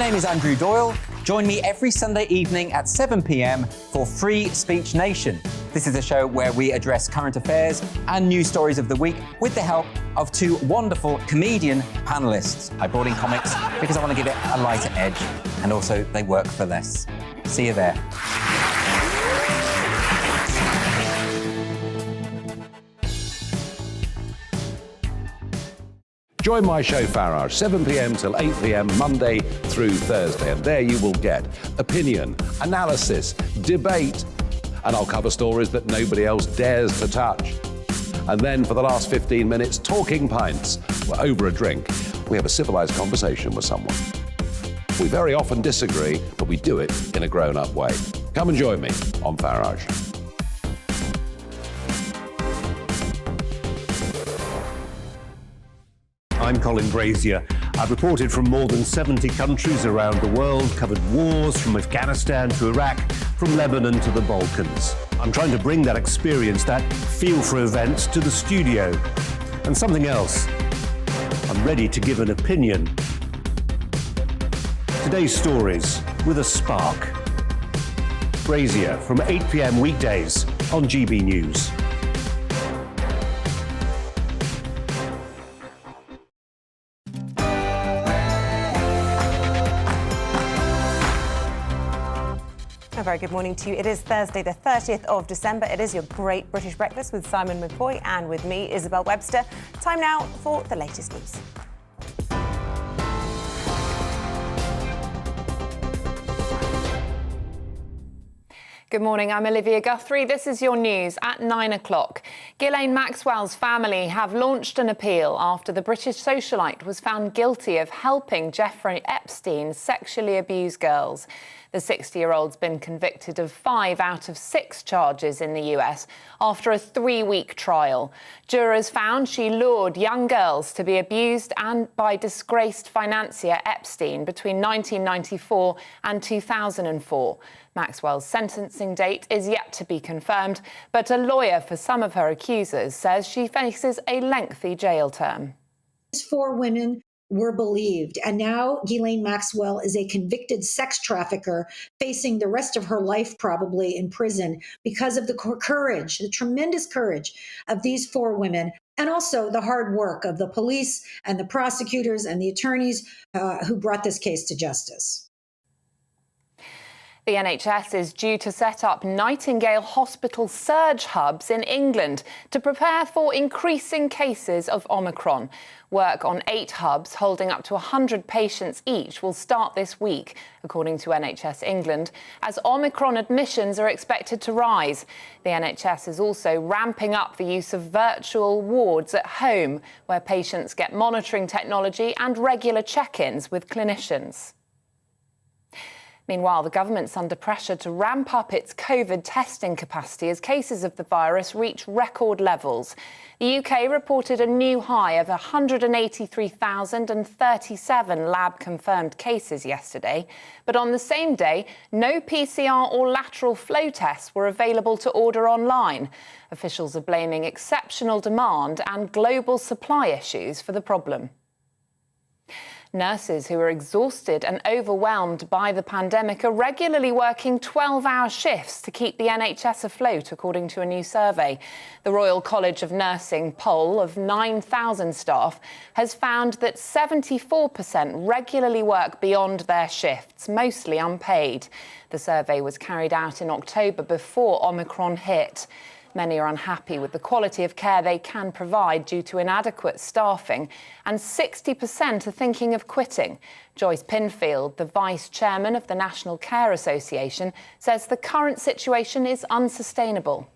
name is Andrew Doyle. Join me every Sunday evening at 7 p.m. for Free Speech Nation. This is a show where we address current affairs and news stories of the week with the help of two wonderful comedian panellists. I brought in comics because I want to give it a lighter edge, and also they work for less. See you there. Join my show Farage, 7 p.m. till 8 p.m. Monday through Thursday, and there you will get opinion, analysis, debate, and I'll cover stories that nobody else dares to touch. And then for the last 15 minutes, talking pints. We're over a drink. We have a civilised conversation with someone. We very often disagree, but we do it in a grown-up way. Come and join me on Farage. I'm Colin Brazier. I've reported from more than 70 countries around the world, covered wars from Afghanistan to Iraq, from Lebanon to the Balkans. I'm trying to bring that experience, that feel for events, to the studio. And something else, I'm ready to give an opinion. Today's stories with a spark. Brazier from 8 p.m. weekdays on GB News. A very good morning to you. It is Thursday, the 30th of December. It is your Great British Breakfast with Simon McCoy and with me, Isabel Webster. Time now for the latest news. Good morning, I'm Olivia Guthrie. This is your news at 9 o'clock. Ghislaine Maxwell's family have launched an appeal after the British socialite was found guilty of helping Jeffrey Epstein sexually abuse girls. The 60-year-old's been convicted of 5 out of 6 charges in the US after a 3-week trial. Jurors found she lured young girls to be abused and by disgraced financier Epstein between 1994 and 2004. Maxwell's sentencing date is yet to be confirmed, but a lawyer for some of her accusers says she faces a lengthy jail term. These 4 women were believed, and now Ghislaine Maxwell is a convicted sex trafficker facing the rest of her life probably in prison because of the courage, the tremendous courage of these 4 women, and also the hard work of the police and the prosecutors and the attorneys who brought this case to justice. The NHS is due to set up Nightingale Hospital surge hubs in England to prepare for increasing cases of Omicron. Work on 8 hubs holding up to 100 patients each will start this week, according to NHS England, as Omicron admissions are expected to rise. The NHS is also ramping up the use of virtual wards at home, where patients get monitoring technology and regular check-ins with clinicians. Meanwhile, the government's under pressure to ramp up its COVID testing capacity as cases of the virus reach record levels. The UK reported a new high of 183,037 lab-confirmed cases yesterday. But on the same day, no PCR or lateral flow tests were available to order online. Officials are blaming exceptional demand and global supply issues for the problem. Nurses who are exhausted and overwhelmed by the pandemic are regularly working 12-hour shifts to keep the NHS afloat, according to a new survey. The Royal College of Nursing poll of 9,000 staff has found that 74% regularly work beyond their shifts, mostly unpaid. The survey was carried out in October before Omicron hit. Many are unhappy with the quality of care they can provide due to inadequate staffing, and 60% are thinking of quitting. Joyce Pinfield, the vice chairman of the National Care Association, says the current situation is unsustainable.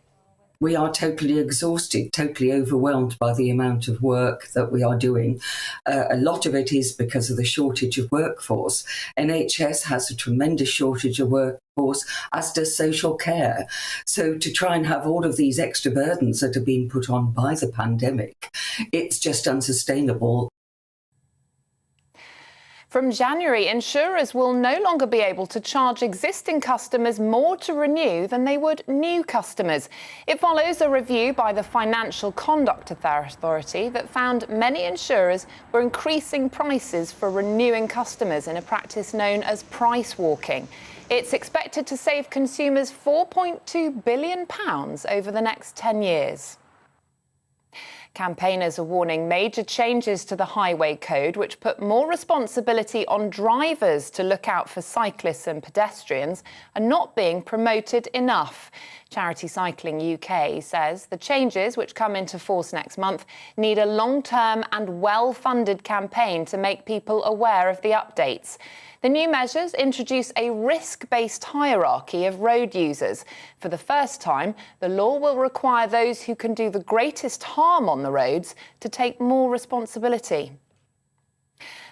We are totally exhausted, totally overwhelmed by the amount of work that we are doing. A lot of it is because of the shortage of workforce. NHS has a tremendous shortage of workforce, as does social care. So to try and have all of these extra burdens that have been put on by the pandemic, it's just unsustainable. From January, insurers will no longer be able to charge existing customers more to renew than they would new customers. It follows a review by the Financial Conduct Authority that found many insurers were increasing prices for renewing customers in a practice known as price walking. It's expected to save consumers £4.2 billion over the next 10 years. Campaigners are warning major changes to the highway code, which put more responsibility on drivers to look out for cyclists and pedestrians, are not being promoted enough. Charity Cycling UK says the changes, which come into force next month, need a long-term and well-funded campaign to make people aware of the updates. The new measures introduce a risk-based hierarchy of road users. For the first time, the law will require those who can do the greatest harm on the roads to take more responsibility.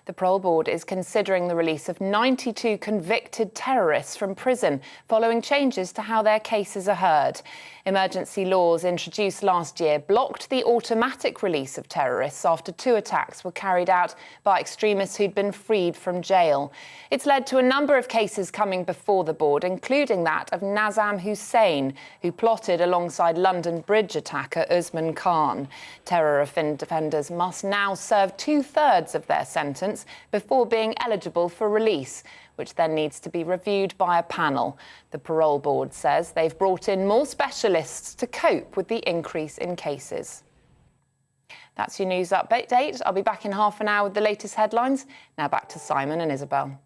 The Parole Board is considering the release of 92 convicted terrorists from prison following changes to how their cases are heard. Emergency laws introduced last year blocked the automatic release of terrorists after 2 attacks were carried out by extremists who'd been freed from jail. It's led to a number of cases coming before the board, including that of Nazam Hussain, who plotted alongside London Bridge attacker Usman Khan. Terror offenders must now serve 2/3 of their sentence before being eligible for release, which then needs to be reviewed by a panel. The Parole Board says they've brought in more specialists to cope with the increase in cases. That's your news update. I'll be back in half an hour with the latest headlines. Now back to Simon and Isabel.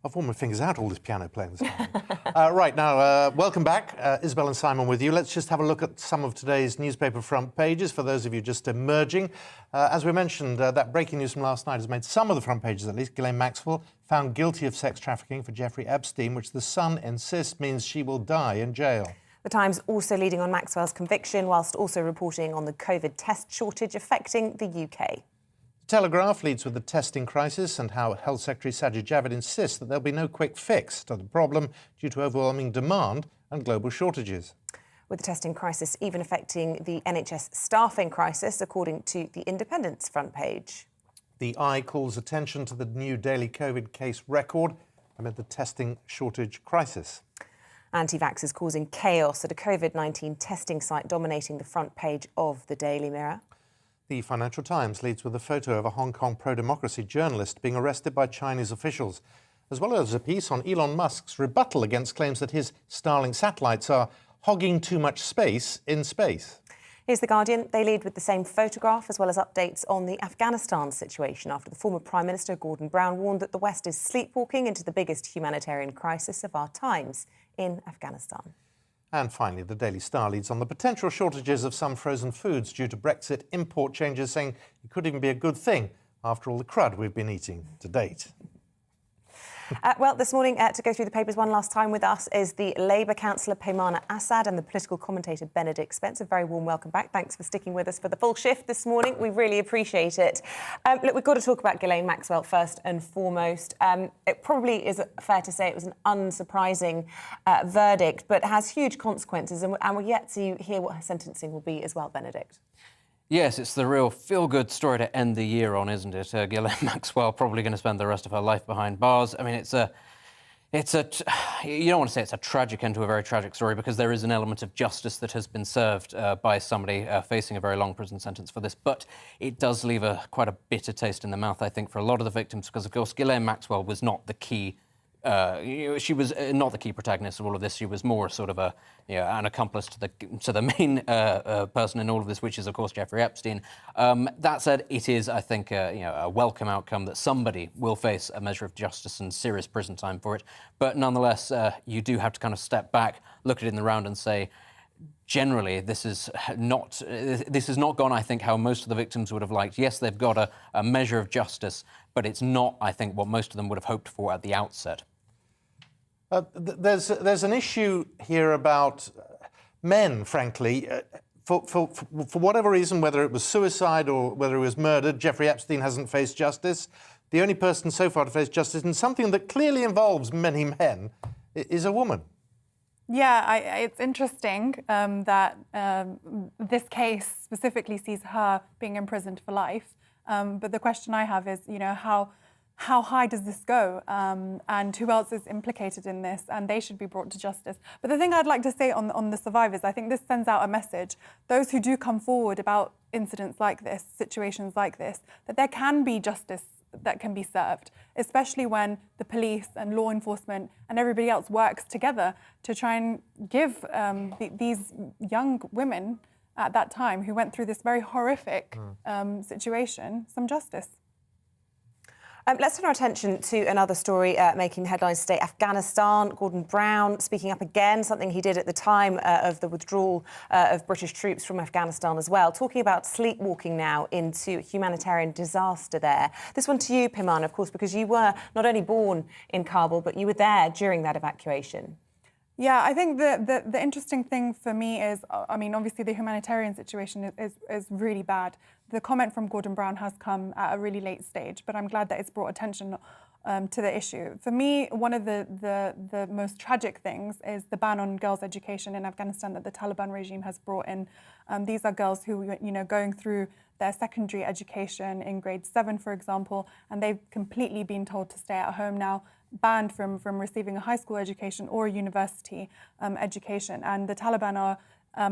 I've worn my fingers out all this piano playing this morning. Right, now, welcome back. Isabel and Simon with you. Let's just have a look at some of today's newspaper front pages for those of you just emerging. As we mentioned, that breaking news from last night has made some of the front pages at least. Ghislaine Maxwell found guilty of sex trafficking for Jeffrey Epstein, which the Sun insists means she will die in jail. The Times also leading on Maxwell's conviction, whilst also reporting on the COVID test shortage affecting the UK. Telegraph leads with the testing crisis and how Health Secretary Sajid Javid insists that there'll be no quick fix to the problem due to overwhelming demand and global shortages. With the testing crisis even affecting the NHS staffing crisis, according to the Independent's front page. The Eye calls attention to the new daily COVID case record amid the testing shortage crisis. Anti-vaxxers causing chaos at a COVID-19 testing site dominating the front page of the Daily Mirror. The Financial Times leads with a photo of a Hong Kong pro-democracy journalist being arrested by Chinese officials, as well as a piece on Elon Musk's rebuttal against claims that his Starlink satellites are hogging too much space in space. Here's The Guardian. They lead with the same photograph, as well as updates on the Afghanistan situation after the former Prime Minister Gordon Brown warned that the West is sleepwalking into the biggest humanitarian crisis of our times in Afghanistan. And finally, the Daily Star leads on the potential shortages of some frozen foods due to Brexit import changes, saying it could even be a good thing after all the crud we've been eating to date. Well, this morning, to go through the papers one last time with us is the Labour councillor Peymana Assad and the political commentator Benedict Spence. A very warm welcome back. Thanks for sticking with us for the full shift this morning. We really appreciate it. Look, we've got to talk about Ghislaine Maxwell first and foremost. It probably is fair to say it was an unsurprising verdict, but has huge consequences, and we're yet to hear what her sentencing will be as well, Benedict. Yes, it's the real feel-good story to end the year on, isn't it? Ghislaine Maxwell probably going to spend the rest of her life behind bars. I mean, you don't want to say it's a tragic end to a very tragic story, because there is an element of justice that has been served by somebody facing a very long prison sentence for this. But it does leave quite a bitter taste in the mouth, I think, for a lot of the victims, because, of course, Ghislaine Maxwell was not the key. She was not the key protagonist of all of this. She was more sort of an accomplice to the main person in all of this, which is, of course, Jeffrey Epstein. That said, it is, I think, a welcome outcome that somebody will face a measure of justice and serious prison time for it. But nonetheless, you do have to kind of step back, look at it in the round, and say, generally, this has not gone, I think, how most of the victims would have liked. Yes, they've got a measure of justice, but it's not, I think, what most of them would have hoped for at the outset. There's an issue here about men, frankly. For whatever reason, whether it was suicide or whether he was murdered, Jeffrey Epstein hasn't faced justice. The only person so far to face justice in something that clearly involves many men is a woman. Yeah, it's interesting that this case specifically sees her being imprisoned for life. But the question I have is, how high does this go? And who else is implicated in this? And they should be brought to justice. But the thing I'd like to say on the survivors, I think this sends out a message. Those who do come forward about incidents like this, situations like this, that there can be justice that can be served, especially when the police and law enforcement and everybody else works together to try and give these young women at that time who went through this very horrific situation some justice. Let's turn our attention to another story making the headlines today. Afghanistan, Gordon Brown speaking up again, something he did at the time of the withdrawal of British troops from Afghanistan as well, talking about sleepwalking now into humanitarian disaster there. This one to you, Peymana, of course, because you were not only born in Kabul, but you were there during that evacuation. Yeah, I think the interesting thing for me is, obviously the humanitarian situation is really bad. The comment from Gordon Brown has come at a really late stage, but I'm glad that it's brought attention to the issue. For me, one of the most tragic things is the ban on girls' education in Afghanistan that the Taliban regime has brought in. These are girls who, going through their secondary education in grade 7, for example, and they've completely been told to stay at home now, banned from receiving a high school education or a university education. And the Taliban are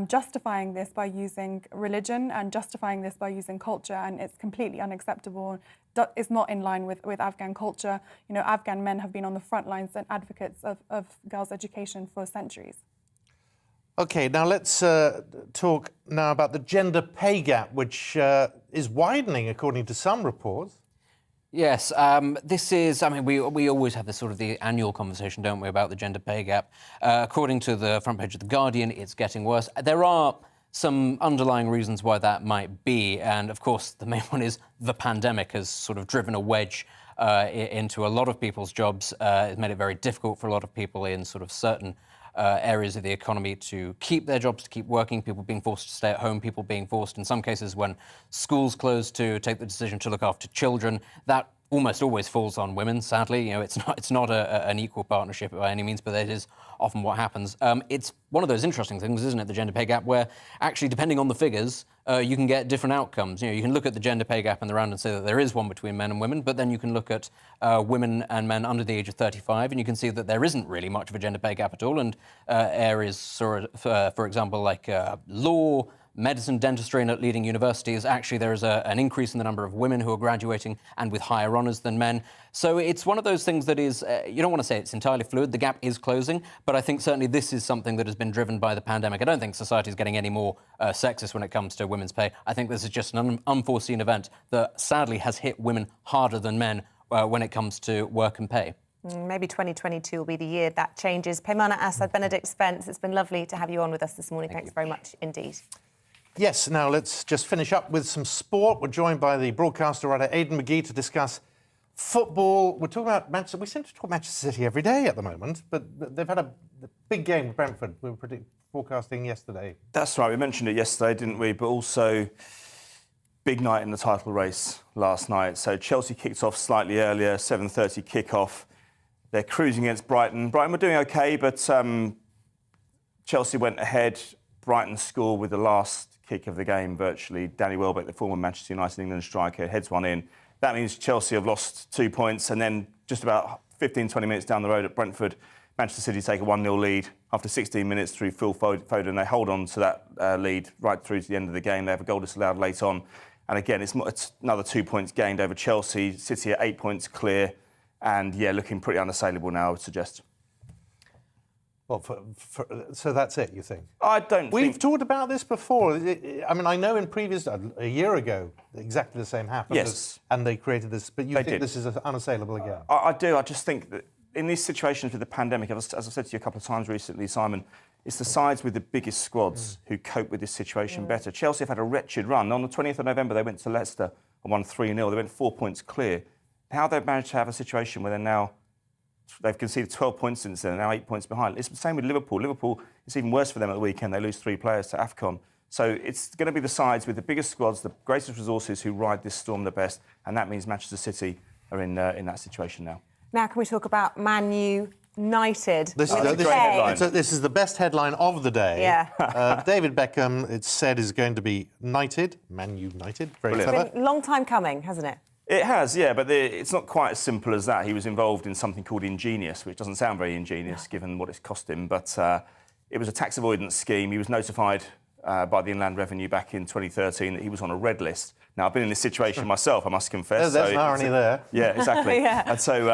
justifying this by using religion and justifying this by using culture, and it's completely unacceptable. It's not in line with Afghan culture. Afghan men have been on the front lines and advocates of girls' education for centuries. OK, now let's talk now about the gender pay gap, which is widening, according to some reports. Yes, this is, we always have this sort of the annual conversation, don't we, about the gender pay gap. According to the front page of The Guardian, it's getting worse. There are some underlying reasons why that might be. And of course, the main one is the pandemic has sort of driven a wedge into a lot of people's jobs. It's made it very difficult for a lot of people in sort of certain areas of the economy to keep their jobs, to keep working, people being forced to stay at home, people being forced, in some cases, when schools close, to take the decision to look after children. That almost always falls on women, sadly. It's not an equal partnership by any means, but it is often what happens. It's one of those interesting things, isn't it, the gender pay gap, where actually, depending on the figures, you can get different outcomes. You can look at the gender pay gap in the round and say that there is one between men and women, but then you can look at women and men under the age of 35, and you can see that there isn't really much of a gender pay gap at all. And areas, for example, like law, medicine, dentistry, and at leading universities, actually there is an increase in the number of women who are graduating and with higher honours than men. So it's one of those things that is, you don't want to say it's entirely fluid, the gap is closing, but I think certainly this is something that has been driven by the pandemic. I don't think society is getting any more sexist when it comes to women's pay. I think this is just an unforeseen event that sadly has hit women harder than men when it comes to work and pay. Maybe 2022 will be the year that changes. Peymana Assad, Benedict Spence, it's been lovely to have you on with us this morning. Thanks very much indeed. Yes, now let's just finish up with some sport. We're joined by the broadcaster writer Aidan McGee to discuss football. We're talking about Manchester. We seem to talk Manchester City every day at the moment, but they've had a big game with Brentford. We were forecasting yesterday. That's right. We mentioned it yesterday, didn't we? But also, big night in the title race last night. So Chelsea kicked off slightly earlier, 7:30 kick-off. They're cruising against Brighton. Brighton were doing OK, but Chelsea went ahead. Brighton scored with the last kick of the game, virtually. Danny Welbeck, the former Manchester United England striker, heads one in. That means Chelsea have lost 2 points, and then just about 15, 20 minutes down the road at Brentford, Manchester City take a 1-0 lead. After 16 minutes through Phil Foden, they hold on to that lead right through to the end of the game. They have a goal disallowed late on. And again, it's another 2 points gained over Chelsea. City at 8 points clear. And, yeah, looking pretty unassailable now, I would suggest. Well, so that's it, you think? I don't think... We've talked about this before. I know in previous... A year ago, exactly the same happened. Yes. And they created this... But you think this is unassailable again? I do. I just think that in these situations with the pandemic, as I've said to you a couple of times recently, Simon, it's the sides with the biggest squads who cope with this situation better. Chelsea have had a wretched run. On the 20th of November, they went to Leicester and won 3-0. They went 4 points clear. How they've managed to have a situation where they've conceded 12 points since then, now 8 points behind. It's the same with Liverpool. Liverpool, it's even worse for them at the weekend. They lose 3 players to AFCON. So it's going to be the sides with the biggest squads, the greatest resources who ride this storm the best, and that means Manchester City are in that situation now. Now, can we talk about Man U Knighted. This with is a this, K. headline. so this is the best headline of the day. Yeah. David Beckham, it's said, is going to be knighted, Man United. Very Brilliant. clever. It's been a long time coming, hasn't it? It has, yeah, but it's not quite as simple as that. He was involved in something called Ingenious, which doesn't sound very ingenious given what it's cost him, but it was a tax avoidance scheme. He was notified by the Inland Revenue back in 2013 that he was on a red list. Now, I've been in this situation myself, I must confess. There's an irony there. Yeah, exactly. Yeah. And so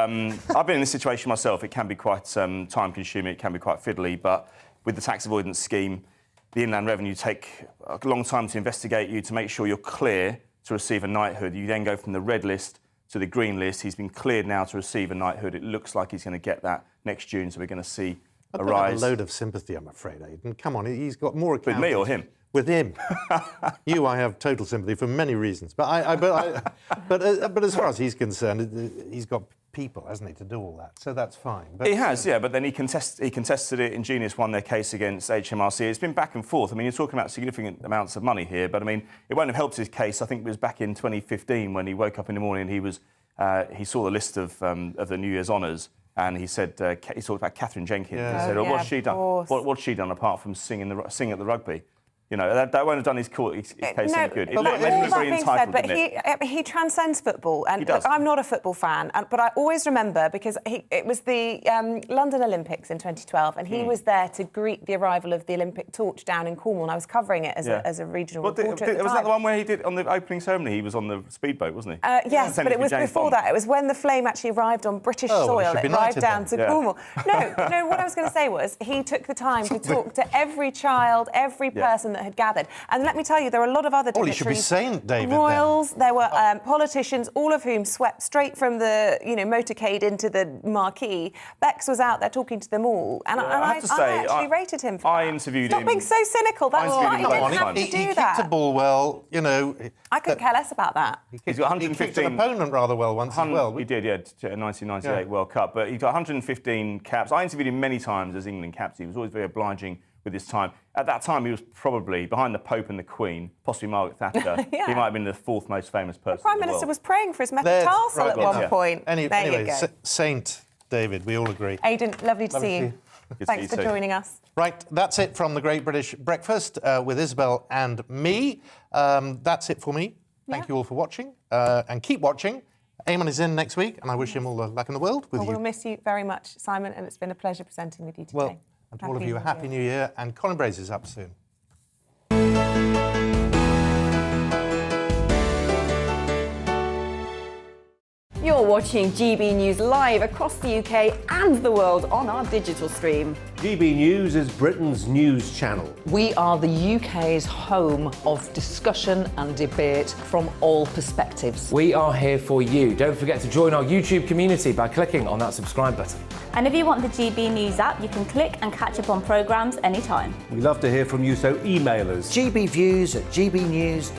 I've been in this situation myself. It can be quite time-consuming, it can be quite fiddly, but with the tax avoidance scheme, the Inland Revenue take a long time to investigate you to make sure you're clear to receive a knighthood. You then go from the red list to the green list. He's been cleared now to receive a knighthood. It looks like he's going to get that next June, so we're going to see a I've rise. got a load of sympathy, I'm afraid, Aidan. Come on, he's got more With accountants. me or him? With him. You, I have total sympathy for many reasons. But but as far as he's concerned, he's got people, hasn't he, to do all that. So that's fine. But, He has, yeah, but then he contested it. Ingenious won their case against HMRC. It's been back and forth. I mean, you're talking about significant amounts of money here, but I mean, it won't have helped his case. I think it was back in 2015 when he woke up in the morning and he saw the list of the New Year's honours. And he said he talked about Catherine Jenkins. Yeah. He said, Oh, "What's yeah, she of done? course. What's she done apart from sing at the rugby?" You know, that won't have done his case any good. It All made him that very being entitled, said, but didn't it? he transcends football, and He does. look, I'm not a football fan, but I always remember because it was the London Olympics in 2012, and he was there to greet the arrival of the Olympic torch down in Cornwall, and I was covering it as a regional reporter at the was time. that the one where he did on the opening ceremony? He was on the speedboat, wasn't he? Yes, but it was before that. It was when the flame actually arrived on British soil. should be It arrived knighted down then. to Cornwall. No, what I was going to say was he took the time to talk to every child, every person that had gathered. And let me tell you, there are a lot of other Oh, he should be dignitaries, Saint David, then. royals, there were politicians, all of whom swept straight from the motorcade into the marquee. Bex was out there talking to them all. And I have to say, actually rated him for I that. interviewed Stop him. being so cynical. That's I right. interviewed He him didn't last have to time. do he kicked that. the ball well, you know. I couldn't care less about that. He's got He kicked 115. an opponent rather well once as well. He did, yeah, 1998 World Cup. But he got 115 caps. I interviewed him many times as England captain. He was always very obliging with his time. At that time, he was probably behind the Pope and the Queen, possibly Margaret Thatcher. Yeah. He might have been the fourth most famous person. The Prime in the Minister world. was praying for his There's- metatarsal right, at well, one yeah. point. there Anyway, you go. Saint David, we all agree. Aidan, lovely to see you. Good to Thanks see for you too. joining us. Right, that's it from the Great British Breakfast with Isabel and me. That's it for me. Thank you all for watching and keep watching. Eamon is in next week, and I wish him all the luck in the world with Well, you. we'll miss you very much, Simon, and it's been a pleasure presenting with you today. Well, and to all of you, a Happy New Year, and Colin Braze is up soon. You're watching GB News live across the UK and the world on our digital stream. GB News is Britain's news channel. We are the UK's home of discussion and debate from all perspectives. We are here for you. Don't forget to join our YouTube community by clicking on that subscribe button. And if you want the GB News app, you can click and catch up on programmes anytime. We love to hear from you, so email us. GBviews@gbnews.com.